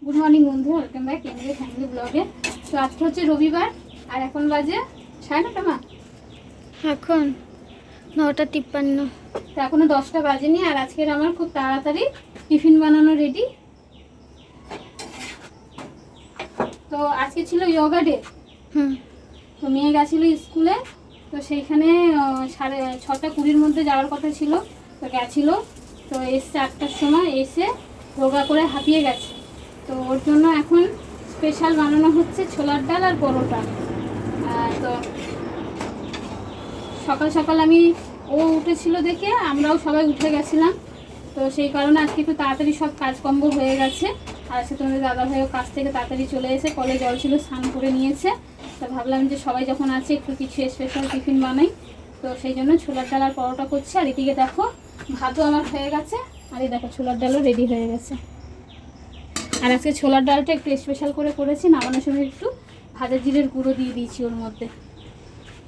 Good morning বন্ধু, welcome back MLA family ব্লগে। তো আজকে হচ্ছে রবিবার আর এখন বাজে 9:30 মা। এখন 9:53। তো এখনো 10টা বাজেনি। আর আজকের আমার খুব তাড়াতাড়ি টিফিন বানানো রেডি। তো আজকে ছিল যোগা ডে। তো মেয়ে গেছিলো স্কুলে, তো সেইখানে 6:20 মধ্যে যাওয়ার কথা ছিল। তো গেছিলো, তো এসছে 8টার সময়, এসে যোগা করে হাঁপিয়ে গেছে। তো ওর জন্য এখন স্পেশাল বানানো হচ্ছে ছোলার ডাল আর পরোটা। তো সকাল সকাল ও উঠেছিল দেখে আমরাও সবাই উঠে গেছিলাম। তো সেই কারণে আজকে একটু তাড়াতাড়ি সব কাজকর্ম হয়ে গেছে। আর আজকে তোমাদের দাদাভাইও কাজ থেকে তাড়াতাড়ি চলে এসে কলে জল ছিল, স্নান করে নিয়েছে। তো ভাবলাম যে সবাই যখন আছে একটু কিছু স্পেশাল টিফিন বানাই। তো সেই জন্য ছোলার ডাল আর পরোটা করছি। আর এদিকে দেখো ভাতও আমার হয়ে গেছে, আর এই দেখো ছোলার ডালও রেডি হয়ে গেছে। আর আজকে ছোলার ডালটা একটু স্পেশাল করে করেছি, নামানোর সময় একটু ভাজা জিরের গুঁড়ো দিয়ে দিয়েছি ওর মধ্যে।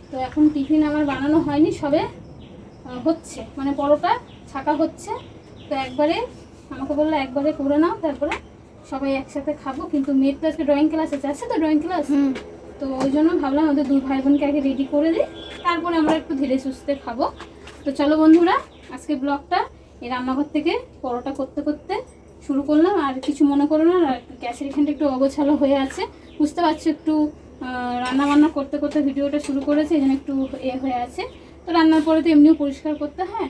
তো এখন টিফিন আমার বানানো হয়নি, সবে হচ্ছে, মানে পরোটা ছাকা হচ্ছে। তো একবারে আমাকে বললো একবারে করে নাও, তারপরে সবাই একসাথে খাবো। কিন্তু মেয়ের তো আজকে ড্রয়িং ক্লাস আছে তো ড্রয়িং ক্লাস। তো ওই জন্য ভাবলাম ওদের দুই ভাই বোনকে আগে রেডি করে দিই, তারপরে আমরা একটু ধীরে সুস্থে খাবো। তো চলো বন্ধুরা, আজকে ব্লগটা এই রান্নাঘর থেকে পরোটা করতে করতে শুরু করলাম। আর কিছু মনে করো না, গ্যাসের এখানটা একটু অগোছালো হয়ে আছে, বুঝতে পারছো। একটু রান্না বান্না করতে করতে ভিডিওটা শুরু করেছে, এই জন্য একটু হয়ে আছে। তো রান্নার পরে তো এমনিও পরিষ্কার করতে হয়।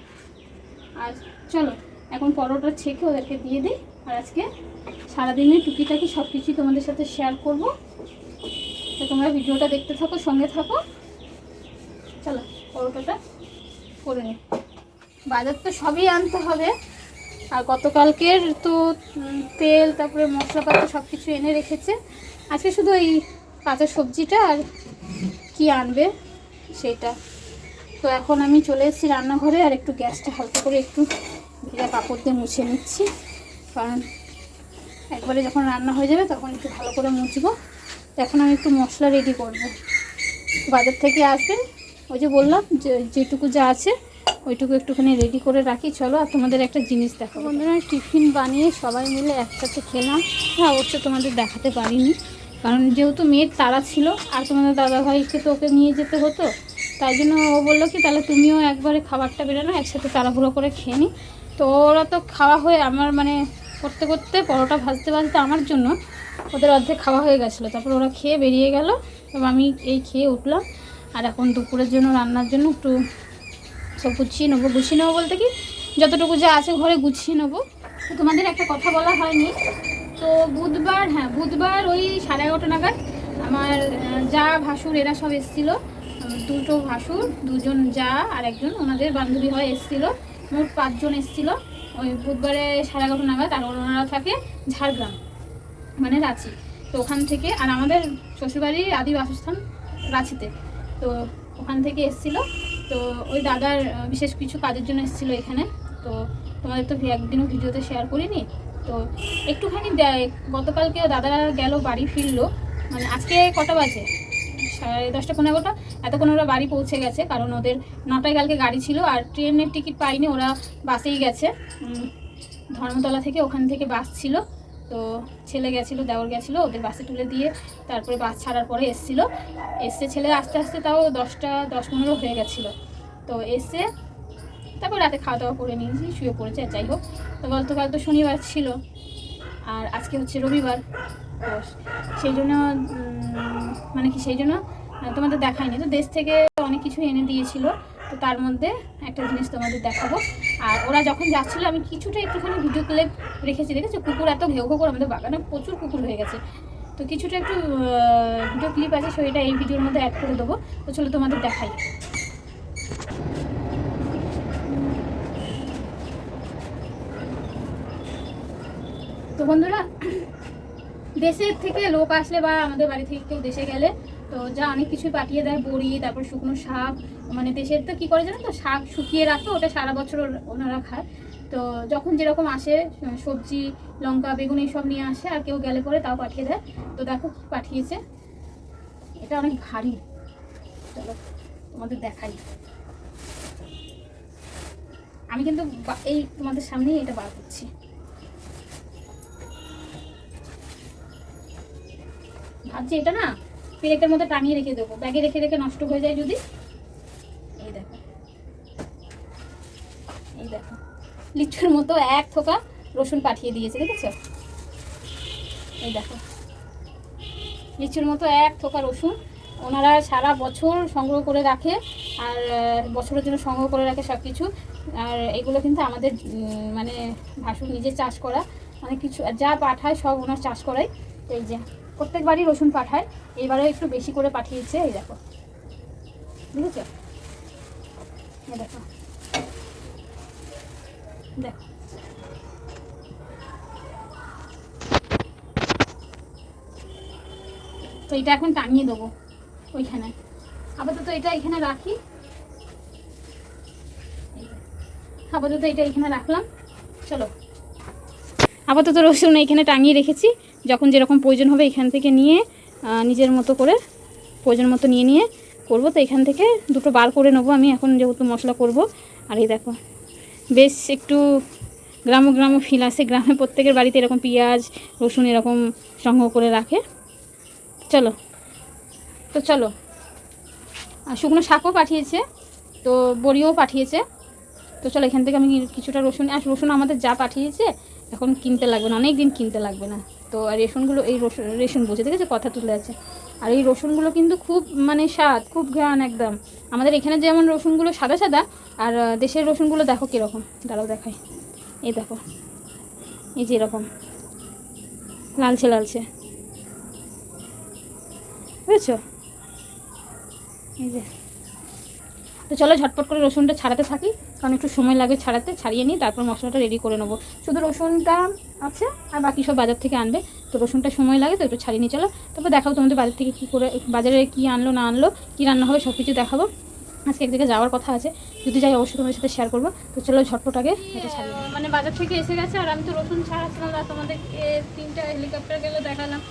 আর চলো এখন পরোটা ছেঁকে ওদেরকে দিয়ে দিই। আর আজকে সারাদিনের টুকিটাকি সব কিছুই তোমাদের সাথে শেয়ার করব। তো তোমরা ভিডিওটা দেখতে থাকো, সঙ্গে থাকো। চলো পরোটাটা করে নিই। বাজার তো সবই আনতে হবে। আর গতকালকের তো তেল, তারপরে মশলাপাতি সব কিছু এনে রেখেছে। আজকে শুধু এই কাঁচা সবজিটা আর কি আনবে সেটা। তো এখন আমি চলে এসেছি রান্নাঘরে, আর একটু গ্যাসটা হালকা করে একটু ভিজা কাপড় দিয়ে মুছে নিচ্ছি, কারণ একবারে যখন রান্না হয়ে যাবে তখন একটু ভালো করে মুছবো। তো এখন আমি একটু মশলা রেডি করব। বাজার থেকে আসবে, ওই যে বললাম যেটুকু যা আছে ওইটুকু একটুখানি রেডি করে রাখি। চলো আর তোমাদের একটা জিনিস দেখো বন্ধুরা, টিফিন বানিয়ে সবাই মিলে একসাথে খেলাম। হ্যাঁ, অবশ্য তোমাদের দেখাতে পারিনি, কারণ যেহেতু মেয়ের তাড়া ছিল আর তোমাদের দাদাভাইকে তো ওকে নিয়ে যেতে হতো। তাই জন্য ও বললো কি তাহলে তুমিও একবারে খাবারটা বেরোনো, একসাথে তাড়াহুড়ো করে খেয়ে নিই। তো ওরা তো খাওয়া হয়ে আমার মানে করতে করতে পরোটা ভাজতে ভাজতে আমার জন্য ওদের অর্ধেক খাওয়া হয়ে গেছিলো। তারপর ওরা খেয়ে বেরিয়ে গেল, এবং আমি এই খেয়ে উঠলাম। আর এখন দুপুরের জন্য রান্নার জন্য একটু সব গুছিয়ে নেবো বলতে কি যতটুকু যা আছে ঘরে গুছিয়ে নেবো। তো তোমাদের একটা কথা বলা হয়নি। তো বুধবার ওই 11:30 নাগাদ আমার যা ভাসুর এরা সব এসেছিলো। দুটো ভাসুর, দুজন যা আর একজন ওনাদের বান্ধবী হয় এসেছিলো। মোট 5 জন এসেছিলো ওই বুধবারে 11:30 নাগাদ। আর ওনারা থাকে ঝাড়গ্রাম, মানে রাঁচি। তো ওখান থেকে, আর আমাদের শ্বশুরবাড়ির আদি বাসস্থান রাঁচিতে। তো ওখান থেকে এসেছিলো। তো ওই দাদার বিশেষ কিছু কাজের জন্য এসেছিলো এখানে। তো তোমাদের তো একদিনও ভিডিওতে শেয়ার করিনি। তো একটুখানি গতকালকে দাদারা গেল, বাড়ি ফিরলো, মানে আজকে কটা বাজে 10:30 15 এতক্ষণ ওরা বাড়ি পৌঁছে গেছে। কারণ ওদের 9টায় কালকে গাড়ি ছিল, আর ট্রেনের টিকিট পাইনি, ওরা বাসেই গেছে। ধর্মতলা থেকে, ওখান থেকে বাস ছিল। তো ছেলে গেছিলো, দেওর গেছিলো, ওদের বাসে তুলে দিয়ে তারপরে বাস ছাড়ার পরে এসছে ছেলে আস্তে আস্তে, তাও 10টা 10-15 হয়ে গেছিলো। তো এসে তারপর রাতে খাওয়া দাওয়া করে নিয়েছি, শুয়ে পড়েছে। আর যাই হোক, তো গতকাল তো শনিবার ছিল আর আজকে হচ্ছে রবিবার। তো সেই জন্য তোমাদের দেখায়নি। তো দেশ থেকে অনেক কিছু এনে দিয়েছিল, তো তার মধ্যে একটা জিনিস তোমাদের দেখাবো। আর ওরা যখন যাচ্ছিলো আমি কিছুটা একটুখানি ভিডিও ক্লিপ রেখেছি, দেখেছো? কুকুর এত ঘেউ ঘেউ করে, আমাদের বাগানে প্রচুর কুকুর হয়ে গেছে। তো কিছুটা একটু ভিডিও ক্লিপ আছে, সেটা এই ভিডিওর মধ্যে অ্যাড করে দেবো। তো চলো তোমাদের দেখাই। তো বন্ধুরা, দেশের থেকে লোক আসলে বা আমাদের বাড়ি থেকে কেউ দেশে গেলে তো যা অনেক কিছুই পাঠিয়ে দেয়, বড়ি, তারপর শুকনো শাক। মানে দেশের তো কী করে জানো তো, শাক শুকিয়ে রাখে, ওটা সারা বছর ওনারা খায়। তো যখন যেরকম আসে সবজি, লঙ্কা, বেগুন এইসব নিয়ে আসে, আর কেউ গেলে পরে তাও পাঠিয়ে দেয়। তো দেখো কি পাঠিয়েছে, এটা অনেক ভারী। চলো তোমাদের দেখাই। আমি কিন্তু এই তোমাদের সামনেই এটা বার করছি। ভাবছি এটা না পেরেকের মধ্যে টাঙিয়ে রেখে দেবো, ব্যাগে রেখে রেখে নষ্ট হয়ে যায় যদি। এই দেখো, এই দেখো লিচুর মতো এক থোকা রসুন পাঠিয়ে দিয়েছে, দেখেছো? এই দেখো লিচুর মতো এক থোকা রসুন ওনারা সারা বছর সংগ্রহ করে রাখে, আর বছরের জন্য সংগ্রহ করে রাখে সব কিছু। আর এগুলো কিন্তু আমাদের মানে ভাসুর নিজে চাষ করা, অনেক কিছু যা পাঠায় সব ওনার চাষ করায়। এই যে প্রত্যেকবারই রসুন পাঠায়, এইবারও একটু বেশি করে পাঠিয়েছে। এই দেখো, বুঝেছো? এই দেখো, দেখো তো এটা এখন টাঙিয়ে দেবো ওইখানে। আপাতত এটা এখানে রাখি, আপাতত এটা এখানে রাখলাম। চলো, আপাতত রসুন এখানে টাঙিয়ে রেখেছি, যখন যেরকম প্রয়োজন হবে এখান থেকে নিয়ে নিজের মতো করে প্রয়োজন মতো নিয়ে নিয়ে করবো। তো এখান থেকে দুটো বার করে নেবো আমি এখন, যেহেতু মশলা করব। আর এই দেখো বেশ একটু গ্রাম্য গ্রাম্য ফিল আসে, গ্রামে প্রত্যেকের বাড়িতে এরকম পেঁয়াজ রসুন এরকম সংগ্রহ করে রাখে। চলো, তো চলো। আর শুকনো শাকও পাঠিয়েছে, তো বড়িও পাঠিয়েছে। তো চলো এখান থেকে আমি কিছুটা রসুন, আর রসুন আমাদের যা পাঠিয়েছে এখন কিনতে লাগবে না, অনেক দিন কিনতে লাগবে না। তো আর রসুনগুলো, এই রসুন বলছে, ঠিক আছে, কথা তুলে আছে। আর এই রসুনগুলো কিন্তু খুব মানে স্বাদ, খুব ঘ্রাণ একদম। আমাদের এখানে যেমন রসুনগুলো সাদা সাদা, আর দেশের রসুনগুলো দেখো কীরকম, দাঁড়াও দেখাই। এই দেখো, এই যে এরকম লালচে লালচে, বুঝেছো? এই যে, তো চলো ঝটপট করে রসুনটা ছাড়াতে থাকি, কারণ একটু সময় লাগবে ছাড়াতে। ছাড়িয়ে নিই, তারপর মশলাটা রেডি করে নেবো। শুধু রসুনটা আছে, আর বাকি সব বাজার থেকে আনবে, তো রসুনটা সময় লাগে, তো একটু ছাড়িয়ে নিই। চলো, তারপর দেখাবো তোমাদের বাজার থেকে কী করে, বাজারে কী আনলো না আনলো, কী রান্না হবে সব কিছু দেখাবো। আজকে এক জায়গায় যাওয়ার কথা আছে, যদি যাই অবশ্যই তোমাদের সাথে শেয়ার করবো। তো চলো ঝটপট আগে এটা ছাড়িয়ে, মানে বাজার থেকে এসে গেছে, আর আমি তো রসুন ছাড়াচ্ছিলাম, আর তোমাদেরকে 3টা হেলিকপ্টার গেলে দেখালাম।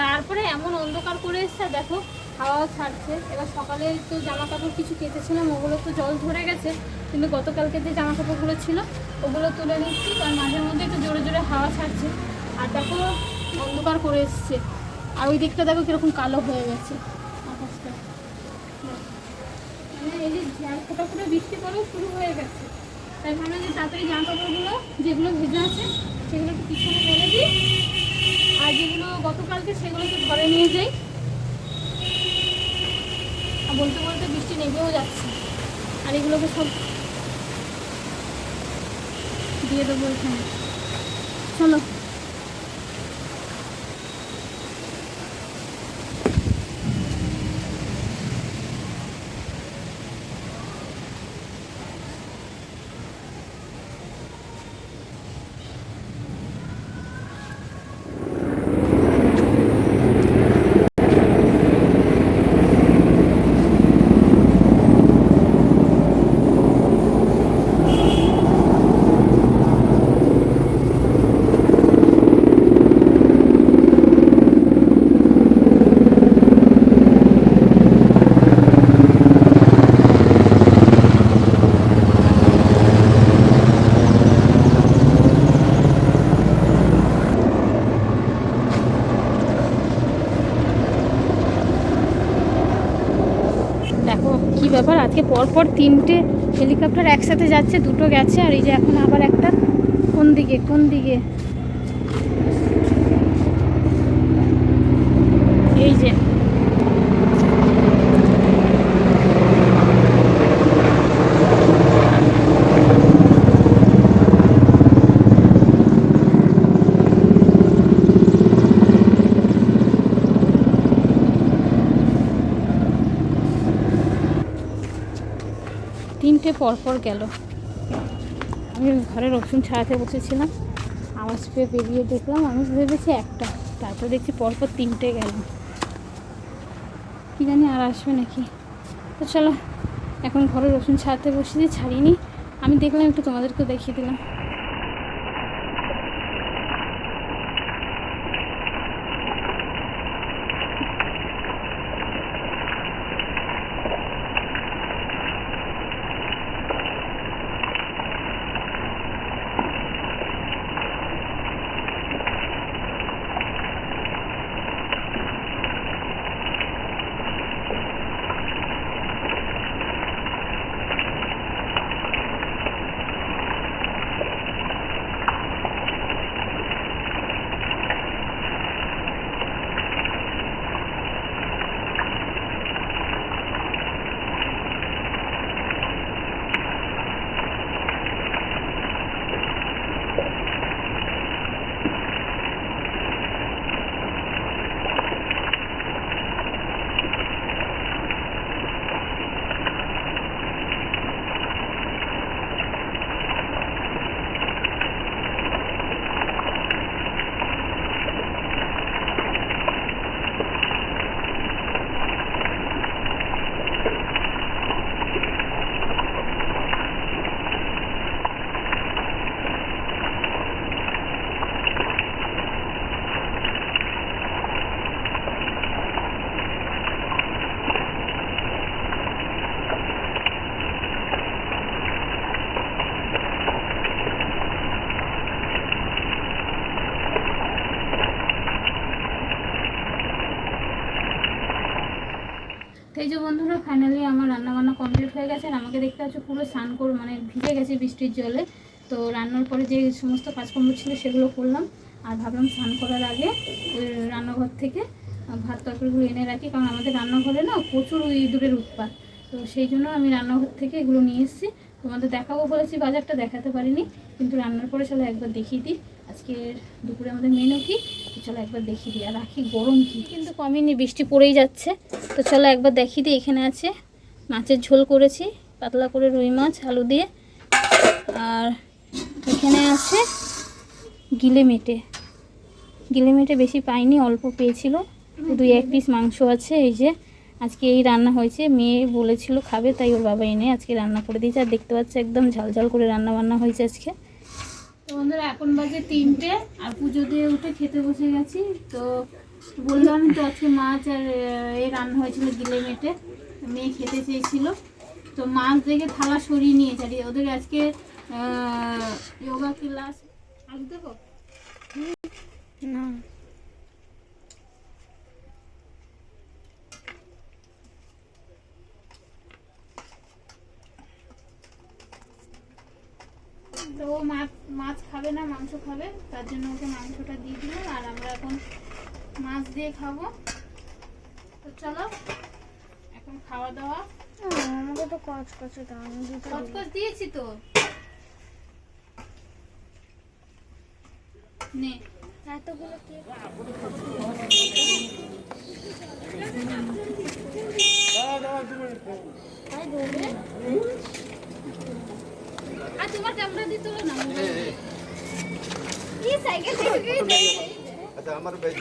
তারপরে এমন অন্ধকার করে এসছে, দেখো হাওয়াও ছাড়ছে। এবার সকালে তো জামা কাপড় কিছু কেচেছিলাম, ওগুলো তো জল ধরে গেছে, কিন্তু গতকালকে যে জামা কাপড়গুলো ছিল ওগুলো তুলে নিচ্ছি, কারণ মাঝের মধ্যে একটু জোরে জোরে হাওয়া ছাড়ছে। আর দেখো অন্ধকার করে এসছে, আর ওই দিকটা দেখো কীরকম কালো হয়ে গেছে আকাশটা, মানে এই যে ফোটা ফোটা বৃষ্টি পড়াও শুরু হয়ে গেছে। তাই ভাবলাম যে তাড়াতাড়ি জামা কাপড়গুলো যেগুলো ভেজা আছে সেগুলো একটু পিছনে মেলে দিই, আর যেগুলো গতকালকে সেগুলোকে ঘরে নিয়ে যাই। আর বলতে বলতে বৃষ্টি নেমেও যাচ্ছে, আর এগুলোকে সব দিয়ে দেবো এখানে। চলো, দেখো কি ব্যাপার, আজকে পরপর 3টে হেলিকপ্টার একসাথে যাচ্ছে, 2টো গেছে, আর এই যে এখন আবার একটা কোন দিকে কোন দিকে, এই যে তিনটে পরপর গেল। আমি ঘরে রসুন ছাড়াতে বসেছিলাম, আওয়াজ পেয়ে বেরিয়ে দেখলাম, আমি ভেবেছি একটা, তারপর দেখছি পরপর 3টে গেল। কী জানি আর আসবে নাকি। তো চলো এখন ঘরে রসুন ছাড়াতে বসেছি, ছাড়িয়ে নিই। আমি দেখলাম একটু তোমাদেরকেও দেখিয়ে দিলাম। এই যে বন্ধুরা, ফাইনালি আমার রান্নাবান্না কমপ্লিট হয়ে গেছে। আর আমাকে দেখতে পাচ্ছ পুরো স্নান করে মানে ভিজে গেছে বৃষ্টির জলে। তো রান্নার পরে যে সমস্ত কাজকর্ম ছিল সেগুলো করলাম। আর ভাবলাম স্নান করার আগে ওই রান্নাঘর থেকে ভাত তরকারিগুলো এনে রাখি, কারণ আমাদের রান্নাঘরে না প্রচুর ইঁদুরের উৎপাত। তো সেই জন্য আমি রান্নাঘর থেকে এগুলো নিয়ে এসেছি। তোমাদের দেখাবো বলেছি, বাজারটা দেখাতে পারিনি, কিন্তু রান্নার পরে চলো একবার দেখিয়ে দিই আজকে দুপুরে আমাদের মেনু কি। তো চলো একবার দেখিয়ে দিই। আর রাখি গরম কি কিন্তু কমেনি, বৃষ্টি পড়েই যাচ্ছে। তো চলো একবার দেখিয়ে দিই। এখানে আছে মাছের ঝোল করেছি, পাতলা করে রুই মাছ আলু দিয়ে। আর এখানে আছে গিলে মেটে বেশি পাইনি, অল্প পেয়েছিল, 2-1 পিস মাংস আছে। এই যে আজকে এই রান্না হয়েছে, মেয়ে বলেছিল খাবে, তাই ওর বাবা এনে আজকে রান্না করে দিয়েছে। আর দেখতে পাচ্ছি একদম ঝালঝাল করে রান্না হয়েছে আজকে। তো বন্ধুরা এখন বাজে 3টে, আর পুজো দিয়ে উঠে খেতে বসে গেছি। তো বললাম তো আজকে মাছ আর এই রান্না হয়েছিল গিলে মেটে, মেয়ে খেতে চেয়েছিল। তো মাছ দেখে থালা সরিয়ে নিয়েছে। আর ওদের আজকে যোগা ক্লাস আজ দেখো না তো ও মাছ খাবে না, মাংস খাবে, তার জন্য ওকে মাংসটা দিয়ে দিল। আর আমরা এখন মাছ দিয়ে খাবো। তো চলো এখন খাওয়া দাওয়া। আমাকে তো কচকচে দাও, আমি দুটো কচকচ দিয়েছি তো, নে। এতগুলো কেক আর তোমার ক্যামেরা দিয়ে তোলো না। কি সাইকেল থেকে আচ্ছা আমার বেশ